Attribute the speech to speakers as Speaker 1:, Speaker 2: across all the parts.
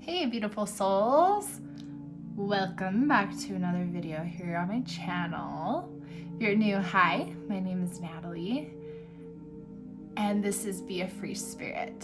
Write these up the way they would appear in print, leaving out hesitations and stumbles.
Speaker 1: Hey beautiful souls, welcome back to another video here on my channel. If you're new, hi, my name is Natalie and this is Be a Free Spirit.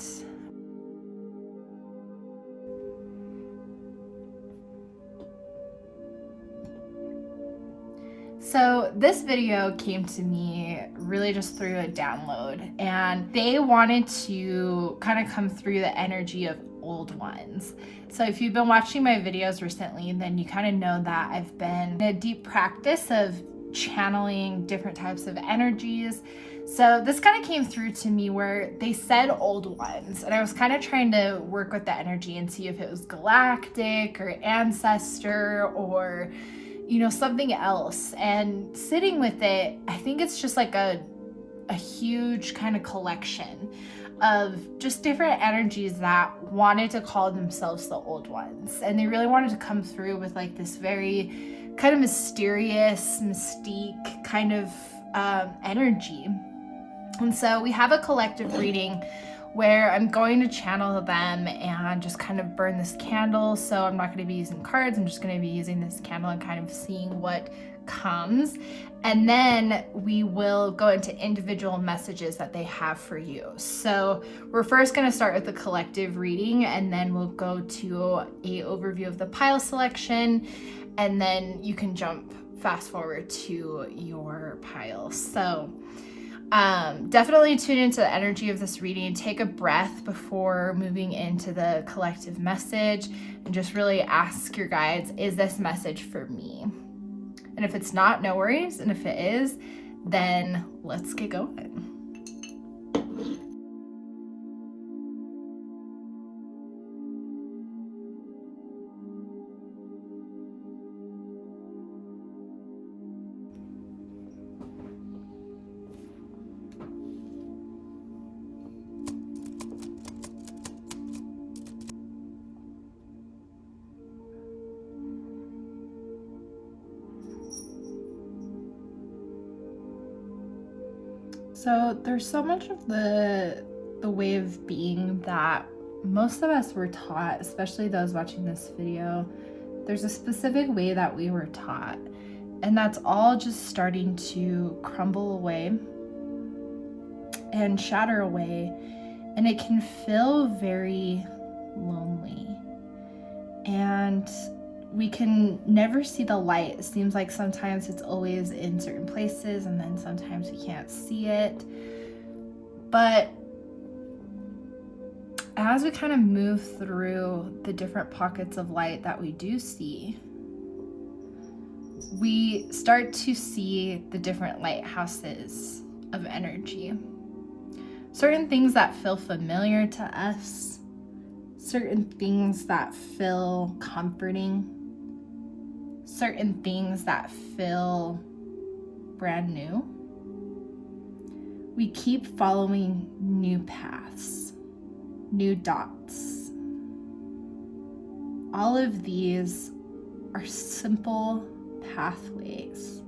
Speaker 1: So this video came to me really just through a download, and they wanted to kind of come through the energy of old ones. So if you've been watching my videos recently, then you kind of know that I've been in a deep practice of channeling different types of energies. So this kind of came through to me where they said old ones, and I was kind of trying to work with the energy and see if it was galactic or ancestor or something else. And sitting with it, I think it's just like a huge kind of collection of just different energies that wanted to call themselves the old ones. And they really wanted to come through with like this very kind of mysterious, mystique kind of energy. And so we have a collective reading where I'm going to channel them and just kind of burn this candle. So I'm not going to be using cards. I'm just going to be using this candle and kind of seeing what comes. And then we will go into individual messages that they have for you. So we're first going to start with the collective reading, and then we'll go to a overview of the pile selection, and then you can fast forward to your pile. So definitely tune into the energy of this reading. Take a breath before moving into the collective message and just really ask your guides, is this message for me? And if it's not, no worries. And if it is, then let's get going. So there's so much of the way of being that most of us were taught, especially those watching this video. There's a specific way that we were taught, and that's all just starting to crumble away and shatter away, and it can feel very lonely, and we can never see the light. It seems like sometimes it's always in certain places, and then sometimes we can't see it. But as we kind of move through the different pockets of light that we do see, we start to see the different lighthouses of energy. Certain things that feel familiar to us, certain things that feel comforting, certain things that feel brand new. We keep following new paths, new dots. All of these are simple pathways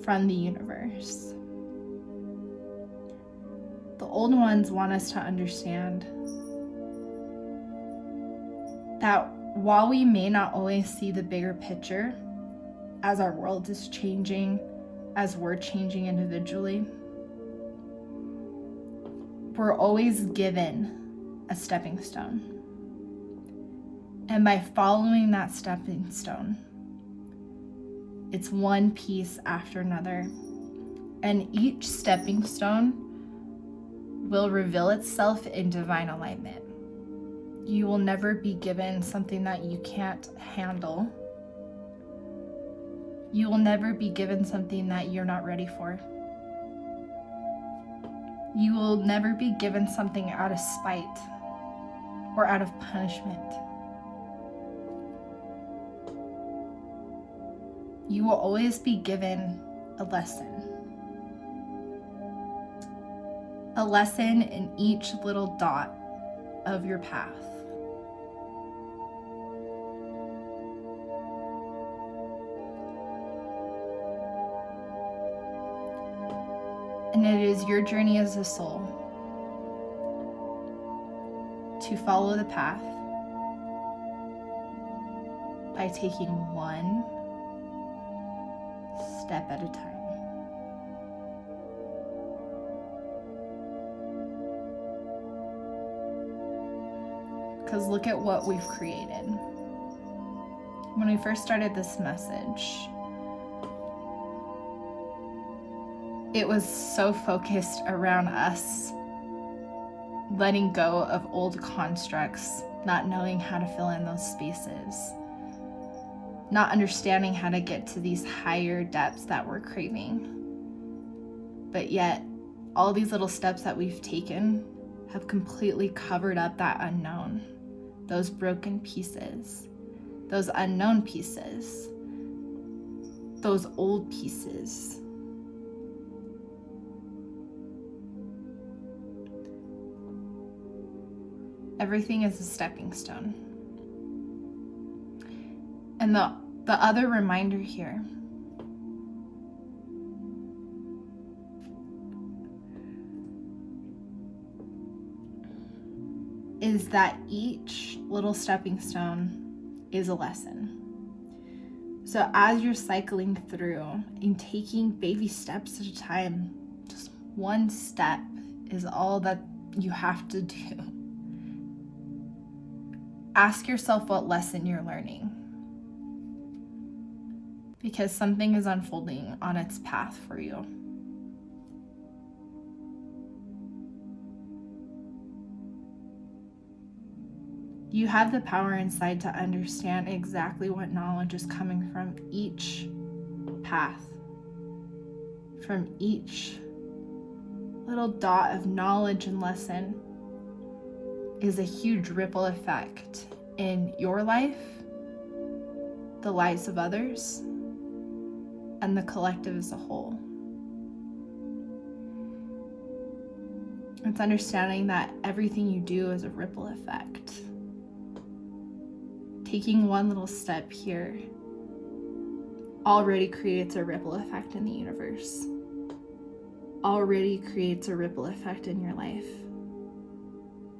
Speaker 1: from the universe. The old ones want us to understand that while we may not always see the bigger picture as our world is changing, as we're changing individually, we're always given a stepping stone. And by following that stepping stone, it's one piece after another. And each stepping stone will reveal itself in divine alignment. You will never be given something that you can't handle. You will never be given something that you're not ready for. You will never be given something out of spite or out of punishment. You will always be given a lesson. A lesson in each little dot of your path. And it is your journey as a soul to follow the path by taking one step at a time. Because look at what we've created. When we first started this message, it was so focused around us letting go of old constructs, not knowing how to fill in those spaces, not understanding how to get to these higher depths that we're craving. But yet, all these little steps that we've taken have completely covered up that unknown, those broken pieces, those unknown pieces, those old pieces. Everything is a stepping stone. And the other reminder here is that each little stepping stone is a lesson. So as you're cycling through and taking baby steps at a time, just one step is all that you have to do. Ask yourself what lesson you're learning, because something is unfolding on its path for you. You have the power inside to understand exactly what knowledge is coming from each path, from each little dot of knowledge and lesson is a huge ripple effect in your life, the lives of others, and the collective as a whole. It's understanding that everything you do is a ripple effect. Taking one little step here already creates a ripple effect in the universe, already creates a ripple effect in your life.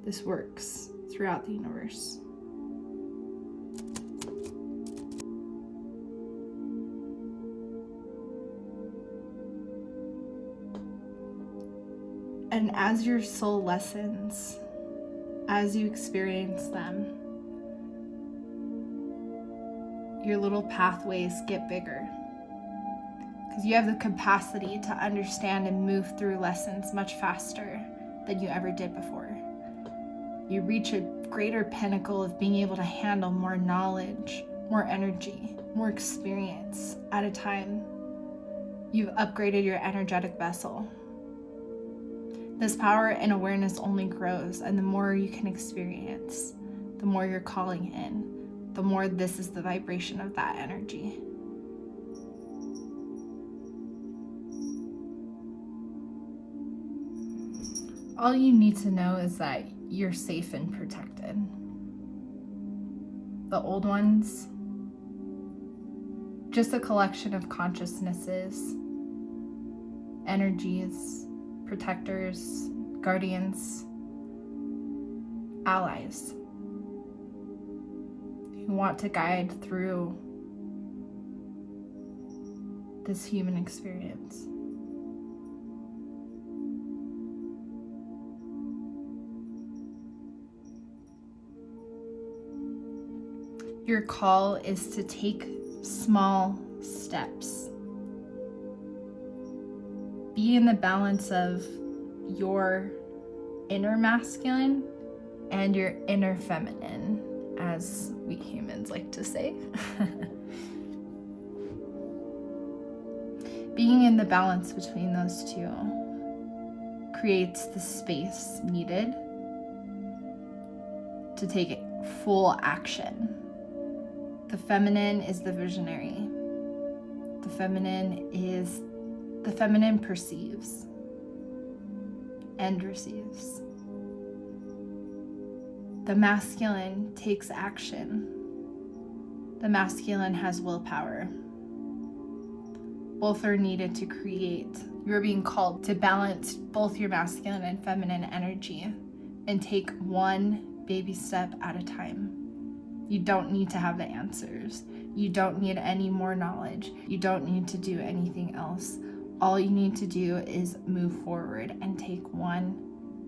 Speaker 1: This works throughout the universe. And as your soul lessens, as you experience them, your little pathways get bigger. Because you have the capacity to understand and move through lessons much faster than you ever did before. You reach a greater pinnacle of being able to handle more knowledge, more energy, more experience at a time. You've upgraded your energetic vessel. This power and awareness only grows, and the more you can experience, the more you're calling in, the more this is the vibration of that energy. All you need to know is that you're safe and protected. The old ones, just a collection of consciousnesses, energies, protectors, guardians, allies who want to guide through this human experience. Your call is to take small steps. Be in the balance of your inner masculine and your inner feminine, as we humans like to say. Being in the balance between those two creates the space needed to take full action. The feminine is the visionary. The feminine perceives and receives. The masculine takes action. The masculine has willpower. Both are needed to create. You're being called to balance both your masculine and feminine energy and take one baby step at a time. You don't need to have the answers. You don't need any more knowledge. You don't need to do anything else. All you need to do is move forward and take one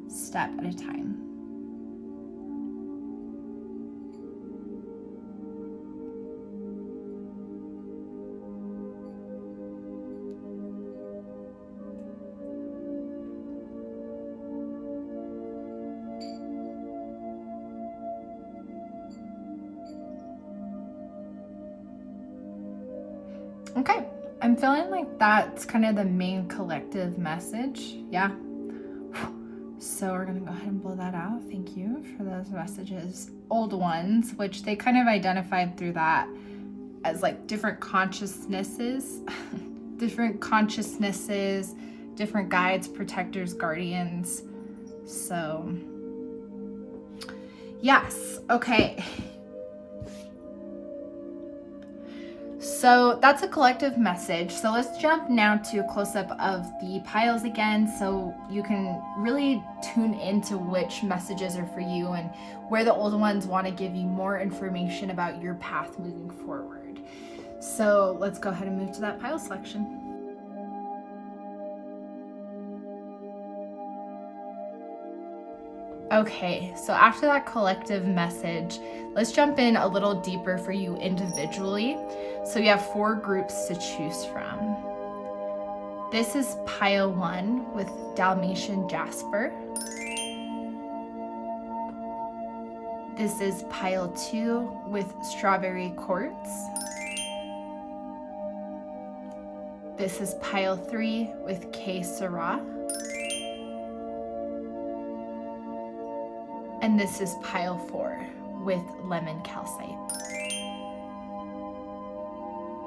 Speaker 1: step at a time. Okay, I'm feeling like that's kind of the main collective message. Yeah. So we're gonna go ahead and blow that out. Thank you for those messages. Old ones, which they kind of identified through that as like different consciousnesses, different guides, protectors, guardians. So yes, okay. So that's a collective message. So let's jump now to a close-up of the piles again, so you can really tune into which messages are for you and where the old ones want to give you more information about your path moving forward. So let's go ahead and move to that pile selection. Okay, so after that collective message, let's jump in a little deeper for you individually. So you have 4 groups to choose from. This is pile 1 with Dalmatian Jasper. This is pile 2 with Strawberry Quartz. This is pile 3 with Sera. And this is pile 4 with Lemon Calcite.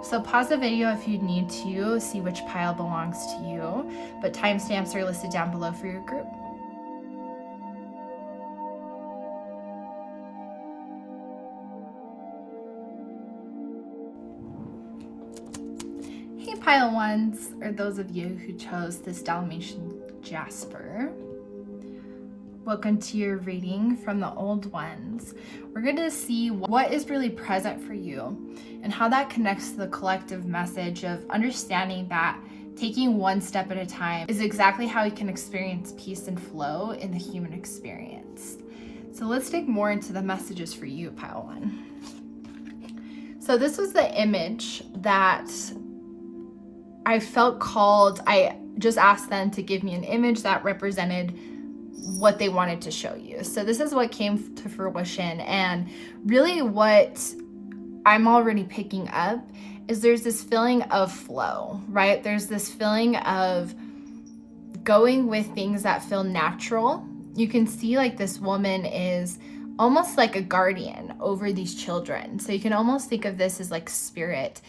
Speaker 1: So pause the video if you need to see which pile belongs to you, but timestamps are listed down below for your group. Hey pile 1s, or those of you who chose this Dalmatian Jasper. Welcome to your reading from the old ones. We're going to see what is really present for you and how that connects to the collective message of understanding that taking one step at a time is exactly how you can experience peace and flow in the human experience. So let's dig more into the messages for you, pile 1. So this was the image that I felt called. I just asked them to give me an image that represented what they wanted to show you. So this is what came to fruition, and really what I'm already picking up is there's this feeling of flow, right? There's this feeling of going with things that feel natural. You can see like this woman is almost like a guardian over these children. So you can almost think of this as like spirit,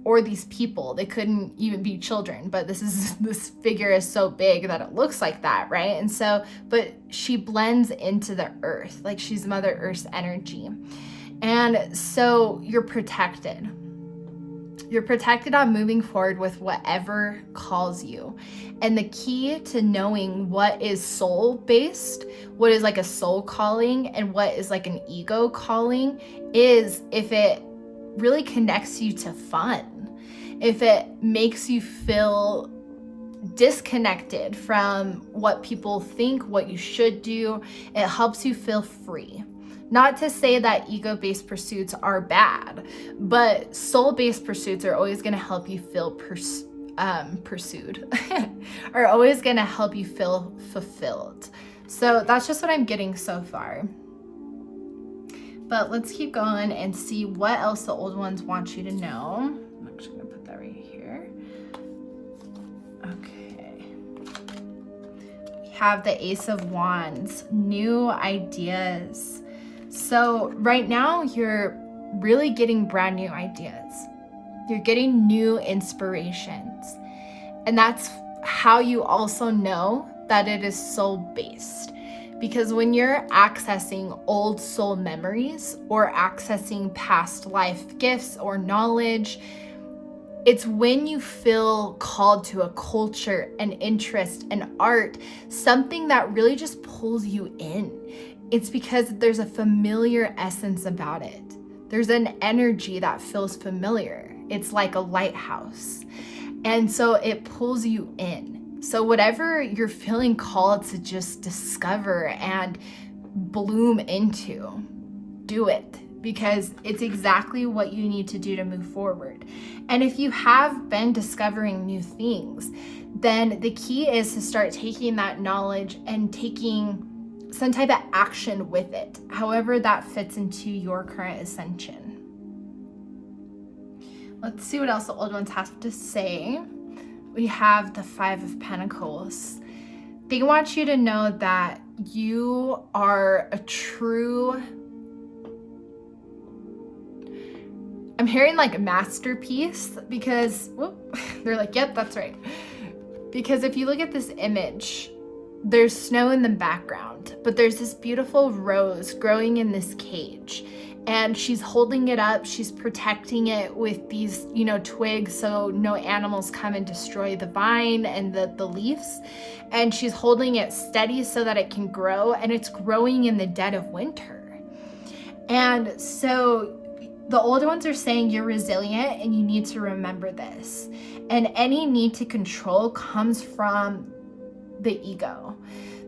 Speaker 1: or these people. They couldn't even be children, but this figure is so big that it looks like that, right? And so, but she blends into the earth, like she's Mother Earth's energy. And so you're protected. You're protected on moving forward with whatever calls you. And the key to knowing what is soul-based, what is like a soul calling, and what is like an ego calling is if it really connects you to fun. If it makes you feel disconnected from what people think, what you should do, it helps you feel free. Not to say that ego-based pursuits are bad, but soul-based pursuits are always going to help you feel pursued, are always going to help you feel fulfilled. So that's just what I'm getting so far. But let's keep going and see what else the old ones want you to know. I'm actually going to put that right here. Okay. We have the Ace of Wands, new ideas. So right now you're really getting brand new ideas. You're getting new inspirations. And that's how you also know that it is soul-based. Because when you're accessing old soul memories or accessing past life gifts or knowledge, it's when you feel called to a culture, an interest, an art, something that really just pulls you in. it's because there's a familiar essence about it. There's an energy that feels familiar. It's like a lighthouse. And so it pulls you in. So whatever you're feeling called to just discover and bloom into, do it, because it's exactly what you need to do to move forward. And if you have been discovering new things, then the key is to start taking that knowledge and taking some type of action with it, however that fits into your current ascension. Let's see what else the old ones have to say. We have the 5 of Pentacles. They want you to know that you are a true, I'm hearing like a masterpiece, because they're like, yep, that's right. Because if you look at this image, there's snow in the background, but there's this beautiful rose growing in this cage, and she's holding it up. She's protecting it with these, twigs, so no animals come and destroy the vine and the leaves. And she's holding it steady so that it can grow, and it's growing in the dead of winter. And so the old ones are saying you're resilient, and you need to remember this. And any need to control comes from the ego.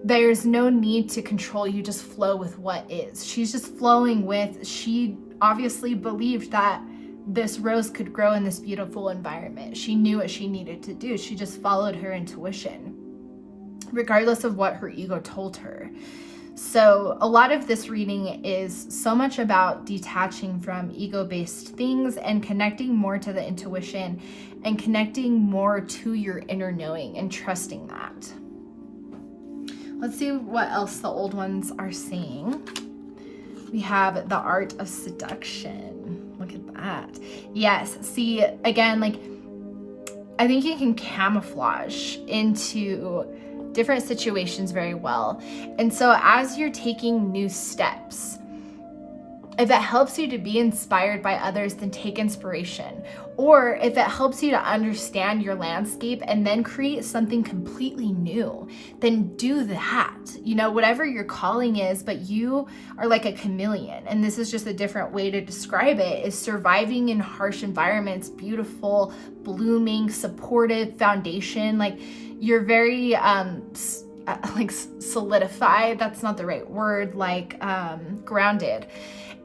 Speaker 1: There's no need to control. You just flow with what is. She's just flowing with, she obviously believed that this rose could grow in this beautiful environment. She knew what she needed to do. She just followed her intuition, regardless of what her ego told her. So a lot of this reading is so much about detaching from ego-based things and connecting more to the intuition and connecting more to your inner knowing and trusting that. Let's see what else the old ones are saying. We have the art of seduction. Look at that. Yes, see, again, like, I think you can camouflage into different situations very well. And so as you're taking new steps, if it helps you to be inspired by others, then take inspiration. Or if it helps you to understand your landscape and then create something completely new, then do that. Whatever your calling is, but you are like a chameleon. And this is just a different way to describe it, is surviving in harsh environments, beautiful, blooming, supportive foundation. Like, you're very like solidified. That's not the right word, like grounded.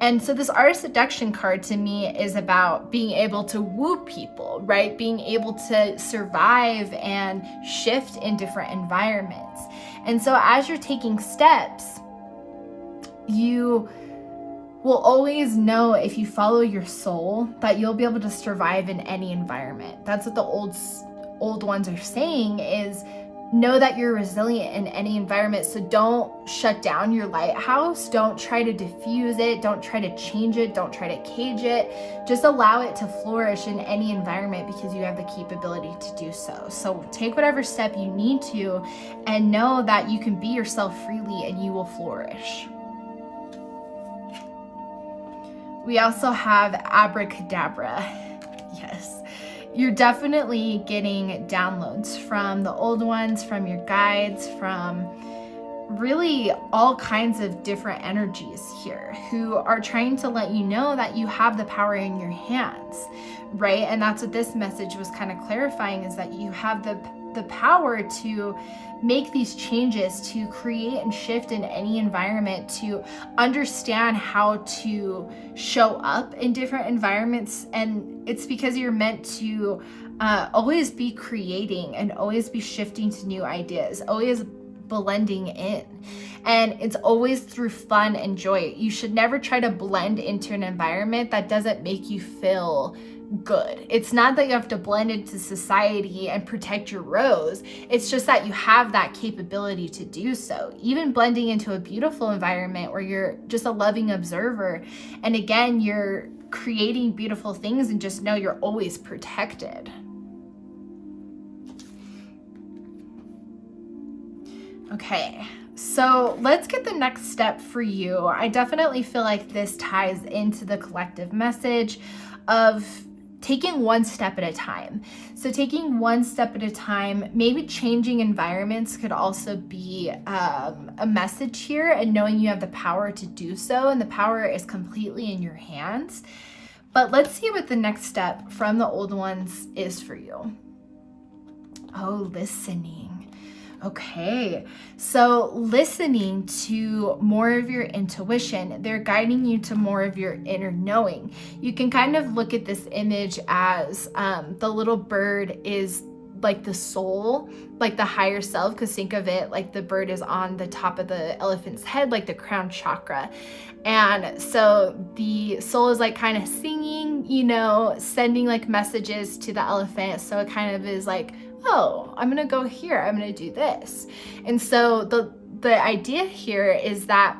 Speaker 1: And so this art of seduction card to me is about being able to woo people, right? Being able to survive and shift in different environments. And so as you're taking steps, you will always know, if you follow your soul, that you'll be able to survive in any environment. That's what the old ones are saying, is know that you're resilient in any environment. So don't shut down your lighthouse. Don't try to diffuse it. Don't try to change it. Don't try to cage it. Just allow it to flourish in any environment, because you have the capability to do so. So take whatever step you need to, and know that you can be yourself freely and you will flourish. We also have abracadabra. Yes. You're definitely getting downloads from the old ones, from your guides, from really all kinds of different energies here who are trying to let you know that you have the power in your hands, right? And that's what this message was kind of clarifying, is that you have the power to make these changes, to create and shift in any environment, to understand how to show up in different environments. And it's because you're meant to always be creating and always be shifting to new ideas, always blending in. And it's always through fun and joy. You should never try to blend into an environment that doesn't make you feel good. It's not that you have to blend into society and protect your rose. It's just that you have that capability to do so. Even blending into a beautiful environment where you're just a loving observer, and again, you're creating beautiful things, and just know you're always protected. Okay, so let's get the next step for you. I definitely feel like this ties into the collective message of taking one step at a time. So taking one step at a time, maybe changing environments could also be a message here, and knowing you have the power to do so, and the power is completely in your hands. But let's see what the next step from the old ones is for you. Oh, listening. Okay, so listening to more of your intuition, they're guiding you to more of your inner knowing. You can kind of look at this image as the little bird is like the soul, like the higher self, because think of it like the bird is on the top of the elephant's head, like the crown chakra. And so the soul is like kind of singing, you know, sending like messages to the elephant. So it kind of is like, oh, I'm gonna go here, I'm gonna do this. And so the idea here is that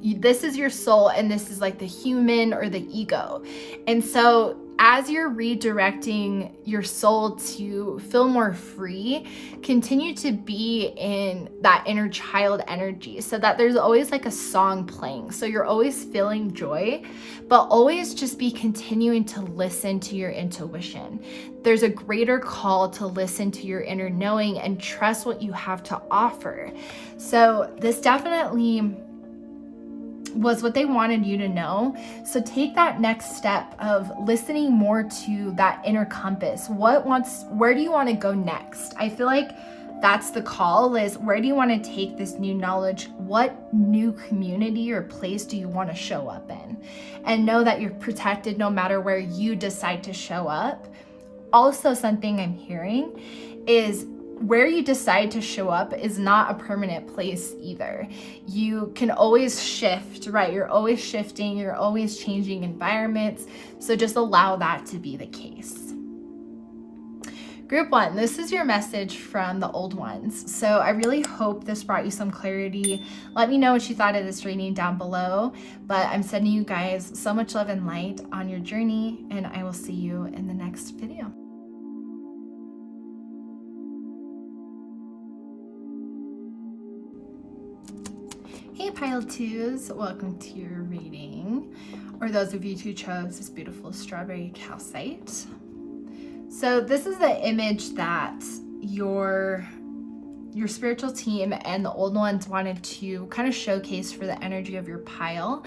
Speaker 1: this is your soul, and this is like the human or the ego. And so as you're redirecting your soul to feel more free, continue to be in that inner child energy, so that there's always like a song playing. So you're always feeling joy, but always just be continuing to listen to your intuition. There's a greater call to listen to your inner knowing and trust what you have to offer. So this definitely was what they wanted you to know. So take that next step of listening more to that inner compass. Where do you want to go next? I feel like that's the call, is where do you want to take this new knowledge? What new community or place do you want to show up in? And know that you're protected no matter where you decide to show up. Also, something I'm hearing is where you decide to show up is not a permanent place either. You can always shift, right? You're always shifting, you're always changing environments. So just allow that to be the case. Group 1, this is your message from the old ones. So I really hope this brought you some clarity. Let me know what you thought of this reading down below. But I'm sending you guys so much love and light on your journey, and I will see you in the next video. Hey Pile 2s, welcome to your reading, or those of you who chose this beautiful strawberry calcite. So this is the image that your spiritual team and the old ones wanted to kind of showcase for the energy of your pile.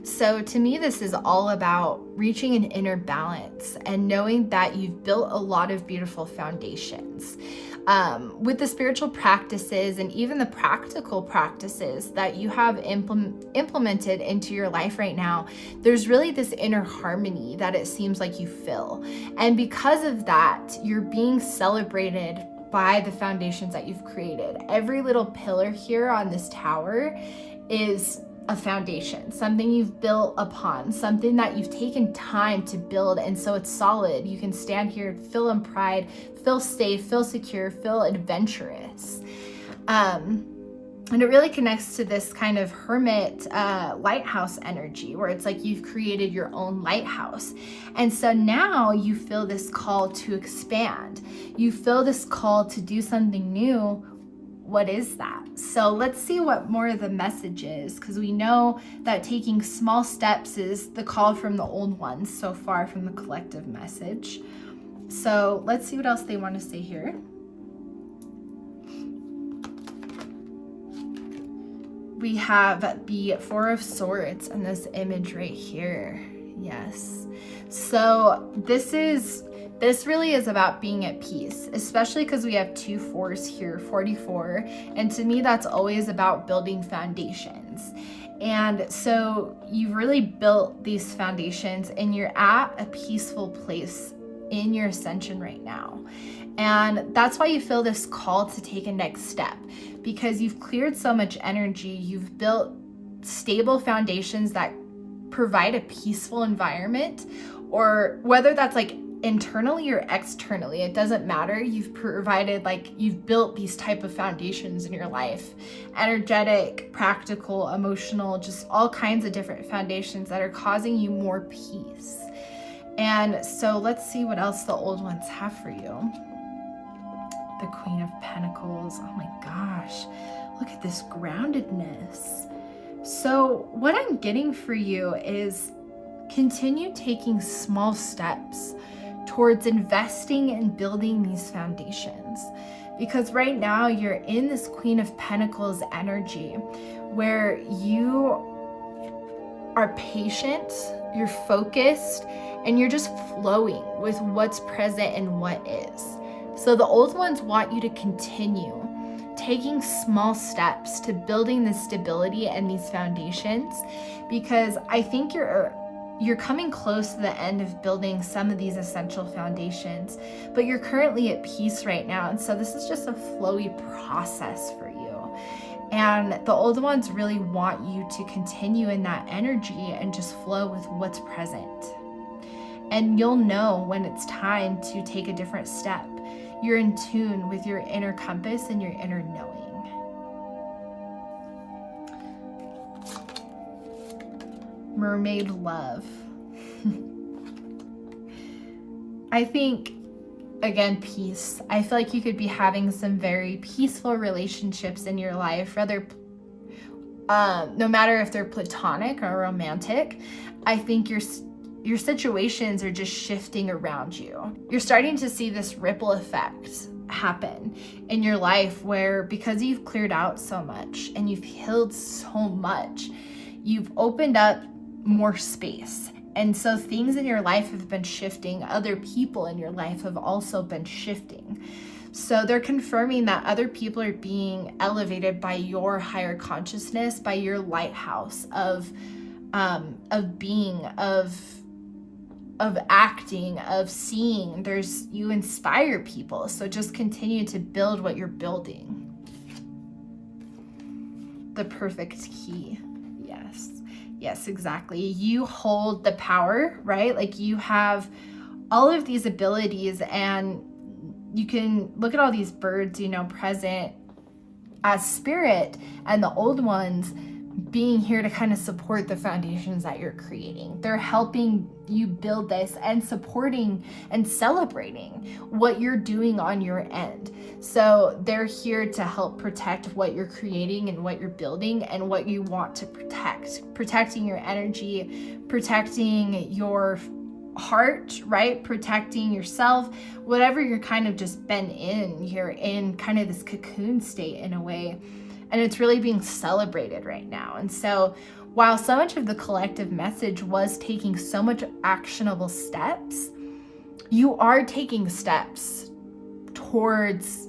Speaker 1: So to me, this is all about reaching an inner balance and knowing that you've built a lot of beautiful foundations. With the spiritual practices and even the practical practices that you have implemented into your life right now, there's really this inner harmony that it seems like you feel. And because of that, you're being celebrated by the foundations that you've created. Every little pillar here on this tower is a foundation, something you've built upon, something that you've taken time to build, and so it's solid. You can stand here, feel in pride, feel safe, feel secure, feel adventurous. And it really connects to this kind of hermit lighthouse energy, where it's like you've created your own lighthouse. And so now you feel this call to expand. You feel this call to do something new. What is that? So let's see what more of the message is, because we know that taking small steps is the call from the old ones so far from the collective message. So let's see what else they want to say here. We have the Four of Swords in this image right here. Yes. So this really is about being at peace, especially because we have 2 4s here, 44. And to me, that's always about building foundations. And so you've really built these foundations, and you're at a peaceful place in your ascension right now. And that's why you feel this call to take a next step, because you've cleared so much energy. You've built stable foundations that provide a peaceful environment, or whether that's like internally or externally, it doesn't matter. You've built these type of foundations in your life, energetic, practical, emotional, just all kinds of different foundations that are causing you more peace. And so let's see what else the old ones have for you. The Queen of Pentacles. Oh my gosh, look at this groundedness. So what I'm getting for you is continue taking small steps towards investing and building these foundations. Because right now you're in this Queen of Pentacles energy where you are patient, you're focused, and you're just flowing with what's present and what is. So the old ones want you to continue taking small steps to building this stability and these foundations, because I think you're coming close to the end of building some of these essential foundations, but you're currently at peace right now. And so this is just a flowy process for you. And the old ones really want you to continue in that energy and just flow with what's present. And you'll know when it's time to take a different step. You're in tune with your inner compass and your inner knowing. Mermaid love. I think, again, peace. I feel like you could be having some very peaceful relationships in your life, whether no matter if they're platonic or romantic. I think your situations are just shifting around you. You're starting to see this ripple effect happen in your life where, because you've cleared out so much and you've healed so much, you've opened up more space. And so things in your life have been shifting. Other people in your life have also been shifting. So they're confirming that other people are being elevated by your higher consciousness, by your lighthouse of being, of acting, of seeing. You inspire people. So just continue to build what you're building. The perfect key. Yes, exactly. You hold the power, right? Like you have all of these abilities, and you can look at all these birds, present as spirit, and the old ones being here to kind of support the foundations that you're creating. They're helping you build this and supporting and celebrating what you're doing on your end. So they're here to help protect what you're creating and what you're building and what you want to protect. Protecting your energy, protecting your heart, right? Protecting yourself, whatever you're kind of just been in. You're in kind of this cocoon state in a way. And it's really being celebrated right now. And so while so much of the collective message was taking so much actionable steps, you are taking steps towards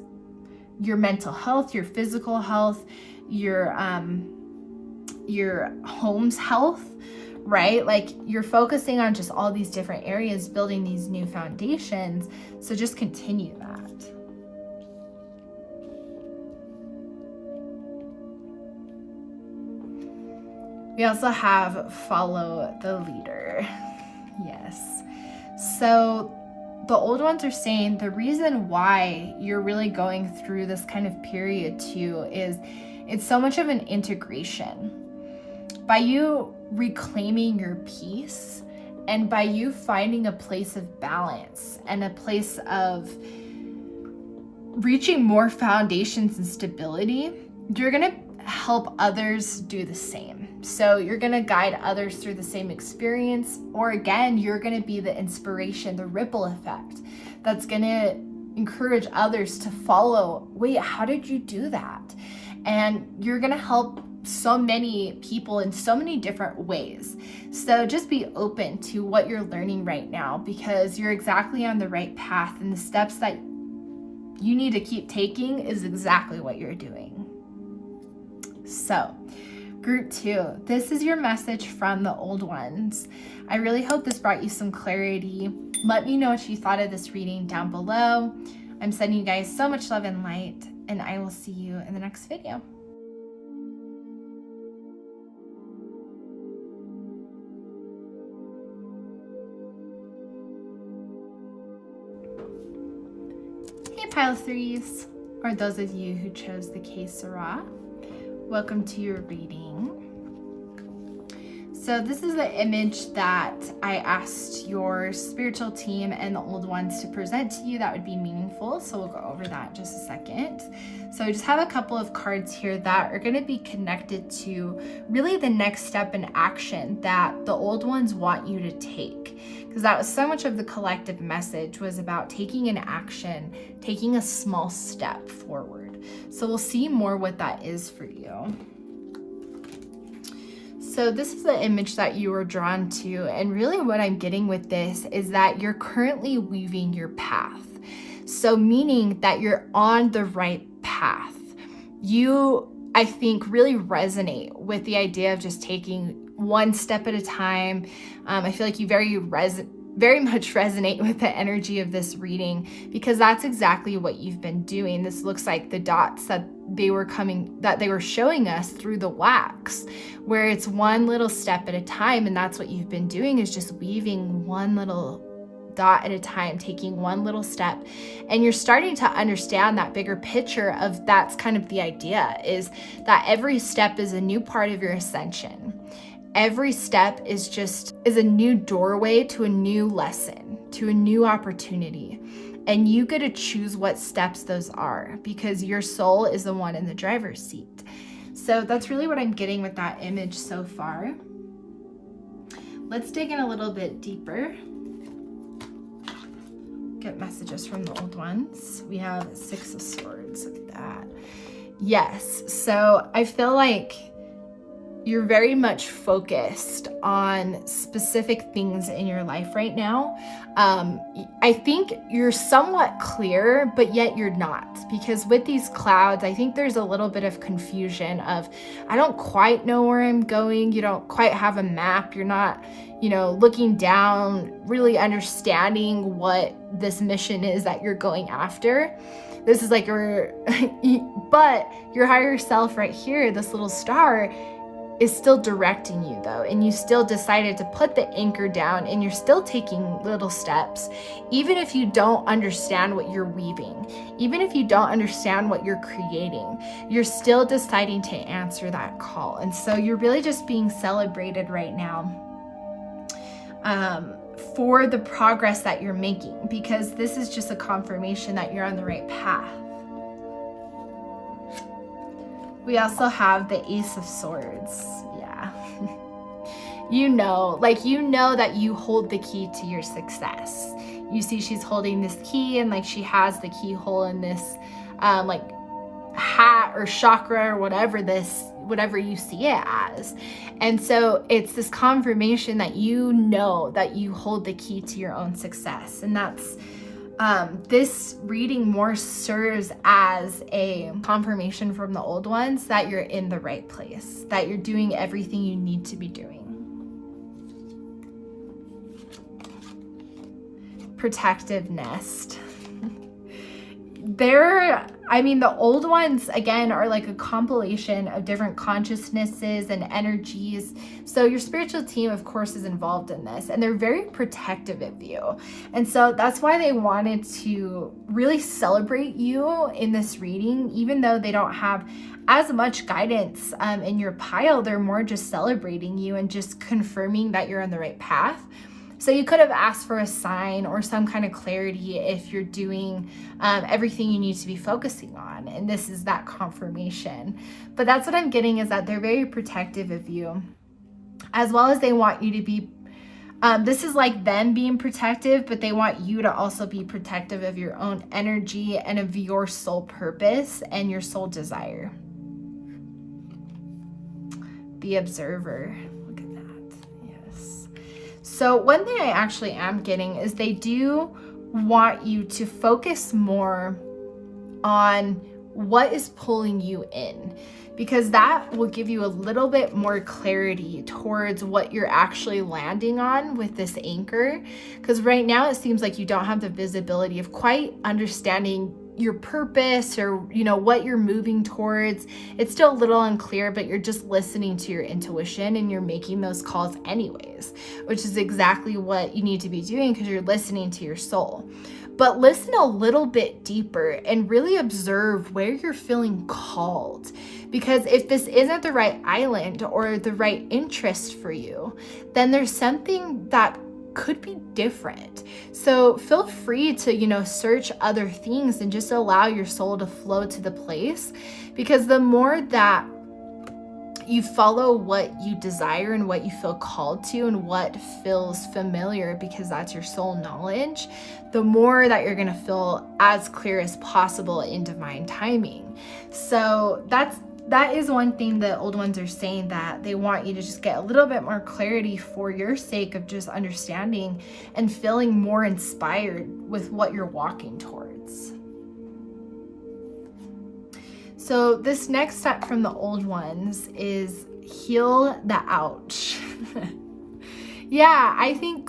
Speaker 1: your mental health, your physical health, your home's health, right? Like you're focusing on just all these different areas, building these new foundations. So just continue that. We also have follow the leader. Yes. So the old ones are saying the reason why you're really going through this kind of period too is it's so much of an integration. By you reclaiming your peace and by you finding a place of balance and a place of reaching more foundations and stability, you're going to help others do the same. So you're going to guide others through the same experience, or again, you're going to be the inspiration, the ripple effect that's going to encourage others to follow. Wait, how did you do that? And you're going to help so many people in so many different ways. So just be open to what you're learning right now, because you're exactly on the right path, and the steps that you need to keep taking is exactly what you're doing. So group 2, this is your message from the old ones. I really hope this brought you some clarity. Let me know what you thought of this reading down below. I'm sending you guys so much love and light, and I will see you in the next video. Hey Pile 3s, or those of you who chose the case Sera. Welcome to your reading. So this is the image that I asked your spiritual team and the old ones to present to you that would be meaningful. So we'll go over that in just a second. So I just have a couple of cards here that are going to be connected to really the next step in action that the old ones want you to take. Because that was so much of the collective message, was about taking an action, taking a small step forward. So we'll see more what that is for you. So this is the image that you were drawn to, and really what I'm getting with this is that you're currently weaving your path. So meaning that you're on the right path. You, I think, really resonate with the idea of just taking one step at a time. I feel like you very much resonate with the energy of this reading, because that's exactly what you've been doing. This looks like the dots that they were showing us through the wax, where it's one little step at a time, and that's what you've been doing, is just weaving one little dot at a time, taking one little step. And you're starting to understand that bigger picture of, that's kind of the idea, is that every step is a new part of your ascension. Every step is a new doorway to a new lesson, to a new opportunity. And you get to choose what steps those are, because your soul is the one in the driver's seat. So that's really what I'm getting with that image so far. Let's dig in a little bit deeper. Get messages from the old ones. We have 6 of Swords. Look at that. Yes. So I feel like you're very much focused on specific things in your life right now. I think you're somewhat clear, but yet you're not, because with these clouds, I think there's a little bit of confusion of, I don't quite know where I'm going. You don't quite have a map. You're not, looking down, really understanding what this mission is that you're going after. This is like but your higher self right here, this little star, is still directing you though, and you still decided to put the anchor down, and you're still taking little steps, even if you don't understand what you're weaving, even if you don't understand what you're creating, you're still deciding to answer that call. And so you're really just being celebrated right now for the progress that you're making, because this is just a confirmation that you're on the right path. We also have the Ace of Swords. Yeah. you know that you hold the key to your success. You see she's holding this key, and like she has the keyhole in this like hat or chakra or whatever you see it as. And so it's this confirmation that you know that you hold the key to your own success. And that's this reading more serves as a confirmation from the old ones that you're in the right place, that you're doing everything you need to be doing. Protective nest. The old ones, again, are like a compilation of different consciousnesses and energies. So your spiritual team, of course, is involved in this, and they're very protective of you. And so that's why they wanted to really celebrate you in this reading, even though they don't have as much guidance in your pile. They're more just celebrating you and just confirming that you're on the right path. So you could have asked for a sign or some kind of clarity if you're doing everything you need to be focusing on. And this is that confirmation. But that's what I'm getting, is that they're very protective of you, as well as they want you to be, this is like them being protective, but they want you to also be protective of your own energy and of your soul purpose and your soul desire. The Observer. So one thing I actually am getting is they do want you to focus more on what is pulling you in, because that will give you a little bit more clarity towards what you're actually landing on with this anchor. Because right now it seems like you don't have the visibility of quite understanding your purpose or what you're moving towards. It's still a little unclear, but you're just listening to your intuition and you're making those calls anyways, which is exactly what you need to be doing, because you're listening to your soul. but listen a little bit deeper and really observe where you're feeling called. Because if this isn't the right island or the right interest for you, then there's something that could be different. So feel free to, search other things and just allow your soul to flow to the place. Because the more that you follow what you desire and what you feel called to and what feels familiar, because that's your soul knowledge, the more that you're going to feel as clear as possible in divine timing. So that is one thing the old ones are saying, that they want you to just get a little bit more clarity for your sake of just understanding and feeling more inspired with what you're walking towards. So this next step from the old ones is heal the ouch. Yeah, I think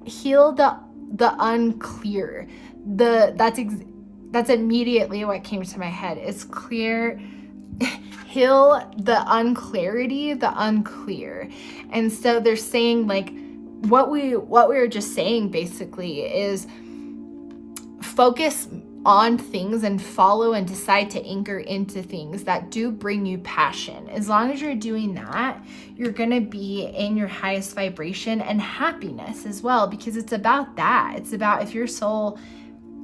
Speaker 1: heal the unclear. That's immediately what came to my head. It's clear. Heal the unclarity, the unclear. And so they're saying, like, what we were just saying basically is focus on things and follow and decide to anchor into things that do bring you passion. As long as you're doing that, you're going to be in your highest vibration and happiness as well, because it's about that. It's about, if your soul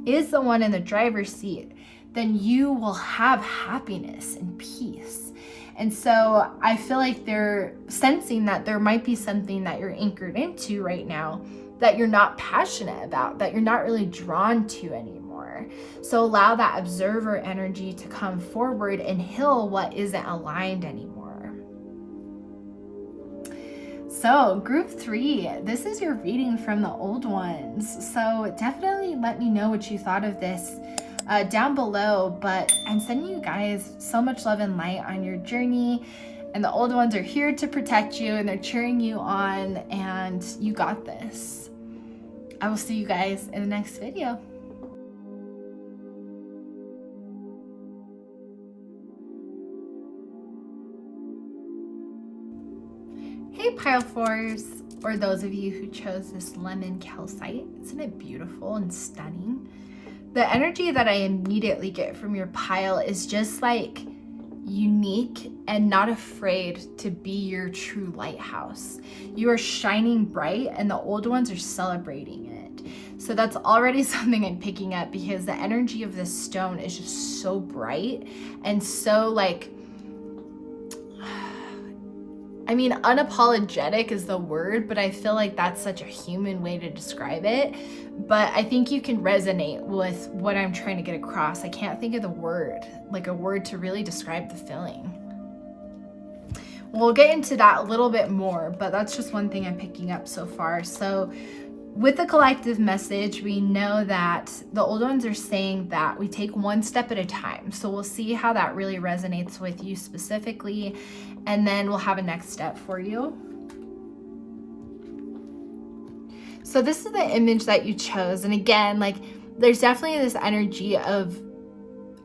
Speaker 1: is the one in the driver's seat, then you will have happiness and peace. And so I feel like they're sensing that there might be something that you're anchored into right now that you're not passionate about, that you're not really drawn to anymore. So allow that observer energy to come forward and heal what isn't aligned anymore. So group 3, this is your reading from the old ones. So definitely let me know what you thought of this down below, but I'm sending you guys so much love and light on your journey, and the old ones are here to protect you, and they're cheering you on, and you got this. I will see you guys in the next video. Hey pile 4s, or those of you who chose this lemon calcite. Isn't it beautiful and stunning? The energy that I immediately get from your pile is just like unique and not afraid to be your true lighthouse. You are shining bright, and the old ones are celebrating it. So that's already something I'm picking up, because the energy of this stone is just so bright and so unapologetic is the word, but I feel like that's such a human way to describe it. But I think you can resonate with what I'm trying to get across. I can't think of the word, like a word to really describe the feeling. We'll get into that a little bit more, but that's just one thing I'm picking up so far. So with the collective message, we know that the old ones are saying that we take one step at a time. So we'll see how that really resonates with you specifically, and then we'll have a next step for you. So this is the image that you chose. And again, there's definitely this energy of,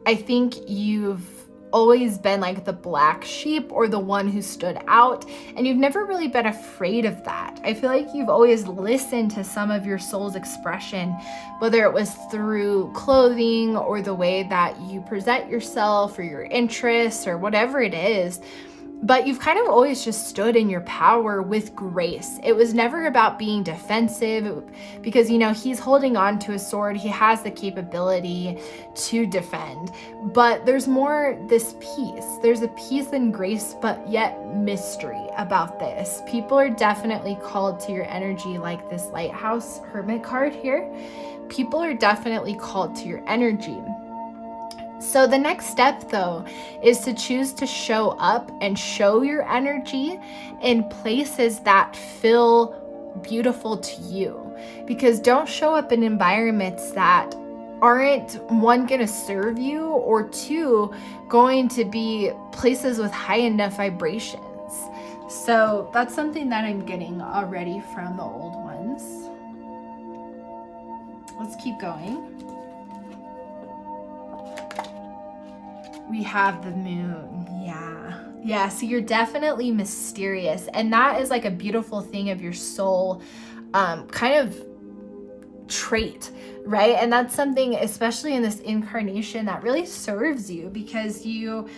Speaker 1: I think you've always been like the black sheep or the one who stood out, and you've never really been afraid of that. I feel like you've always listened to some of your soul's expression, whether it was through clothing or the way that you present yourself or your interests or whatever it is. But you've kind of always just stood in your power with grace. It was never about being defensive, because, he's holding on to a sword. He has the capability to defend. But there's more this peace. There's a peace and grace, but yet mystery about this. People are definitely called to your energy, like this Lighthouse Hermit card here. People are definitely called to your energy. So the next step, though, is to choose to show up and show your energy in places that feel beautiful to you. Because don't show up in environments that aren't, one, going to serve you, or two, going to be places with high enough vibrations. So that's something that I'm getting already from the old ones. Let's keep going. We have the moon. Yeah, so you're definitely mysterious, and that is like a beautiful thing of your soul kind of trait, right? And that's something, especially in this incarnation, that really serves you, because you,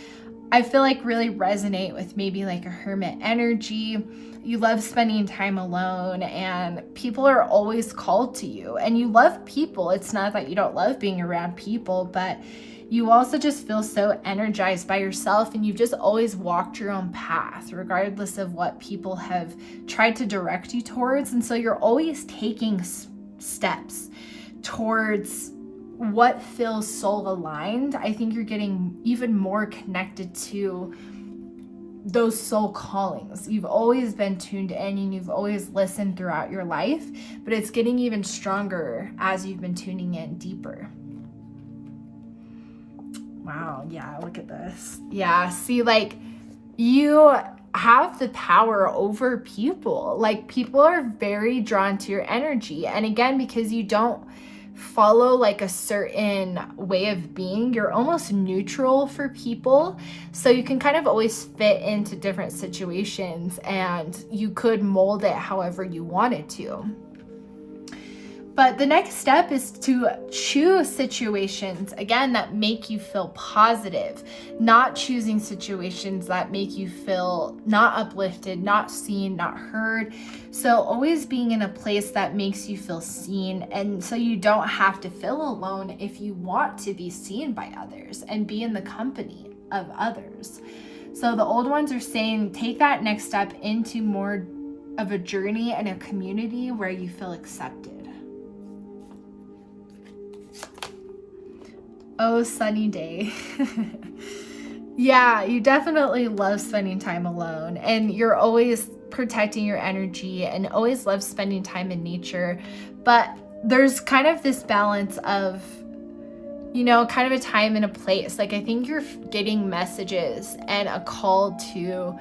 Speaker 1: I feel like, really resonate with maybe like a hermit energy. You love spending time alone, and people are always called to you, and you love people. It's not that you don't love being around people, but you also just feel so energized by yourself, and you've just always walked your own path, regardless of what people have tried to direct you towards. And so you're always taking steps towards what feels soul aligned. I think you're getting even more connected to those soul callings. You've always been tuned in, and you've always listened throughout your life, but it's getting even stronger as you've been tuning in deeper. Wow, yeah, look at this. Yeah, see, like, you have the power over people. Like, people are very drawn to your energy. And again, because you don't follow like a certain way of being, you're almost neutral for people. So you can kind of always fit into different situations, and you could mold it however you wanted to. But the next step is to choose situations, again, that make you feel positive, not choosing situations that make you feel not uplifted, not seen, not heard. So always being in a place that makes you feel seen, and so you don't have to feel alone if you want to be seen by others and be in the company of others. So the old ones are saying, take that next step into more of a journey and a community where you feel accepted. Oh, sunny day. Yeah, you definitely love spending time alone, and you're always protecting your energy and always love spending time in nature. But there's kind of this balance of, you know, kind of a time and a place. Like, I think you're getting messages and a call to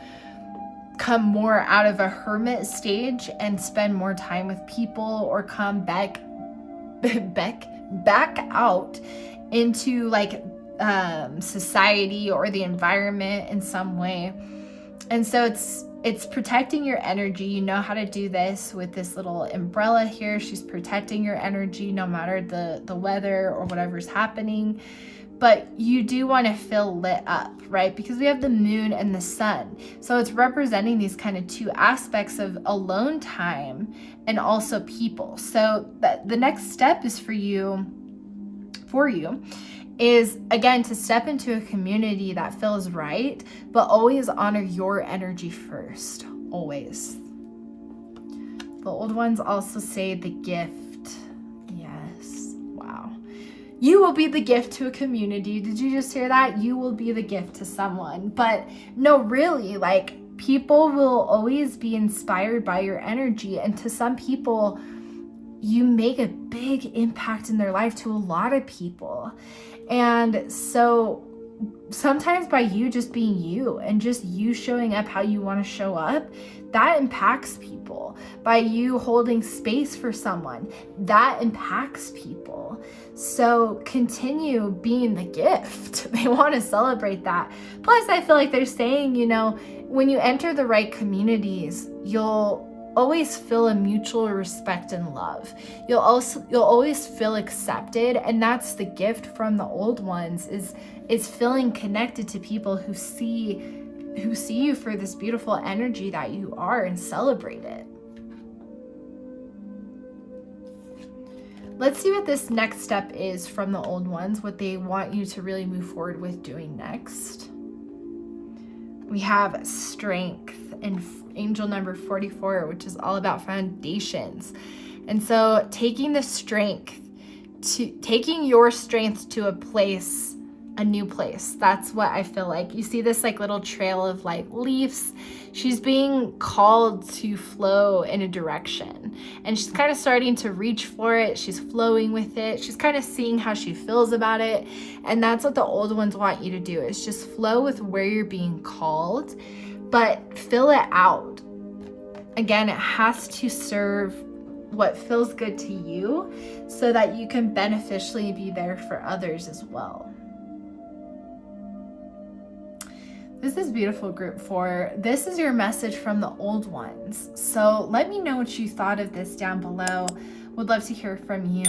Speaker 1: come more out of a hermit stage and spend more time with people, or come back out into like society or the environment in some way. And so it's protecting your energy. You know how to do this with this little umbrella here. She's protecting your energy no matter the weather or whatever's happening. But you do want to feel lit up, right? Because we have the moon and the sun. So it's representing these kind of two aspects of alone time and also people. So the next step is for you is, again, to step into a community that feels right, but always honor your energy first, always. The old ones also say the gift. Yes, wow. You will be the gift to a community. Did you just hear that? You will be the gift to someone. But no, really, like, people will always be inspired by your energy. And to some people, you make a big impact in their life, to a lot of people. And so sometimes by you just being you and just you showing up how you want to show up, that impacts people. By you holding space for someone, that impacts people. So continue being the gift. They want to celebrate that. Plus, I feel like they're saying, you know, when you enter the right communities, you'll always feel a mutual respect and love. You'll always feel accepted, and that's the gift from the old ones, is feeling connected to people who see you for this beautiful energy that you are, and celebrate it. Let's see what this next step is from the old ones, what they want you to really move forward with doing next. We have strength and angel number 44, which is all about foundations. And so taking your strength to a new place. That's what I feel like. You see this like little trail of like leaves. She's being called to flow in a direction, and she's kind of starting to reach for it. She's flowing with it. She's kind of seeing how she feels about it. And that's what the old ones want you to do, is just flow with where you're being called, but fill it out. Again, it has to serve what feels good to you, so that you can beneficially be there for others as well. This is beautiful, group 4. This is your message from the old ones. So let me know what you thought of this down below. Would love to hear from you.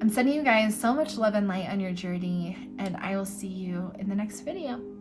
Speaker 1: I'm sending you guys so much love and light on your journey, and I will see you in the next video.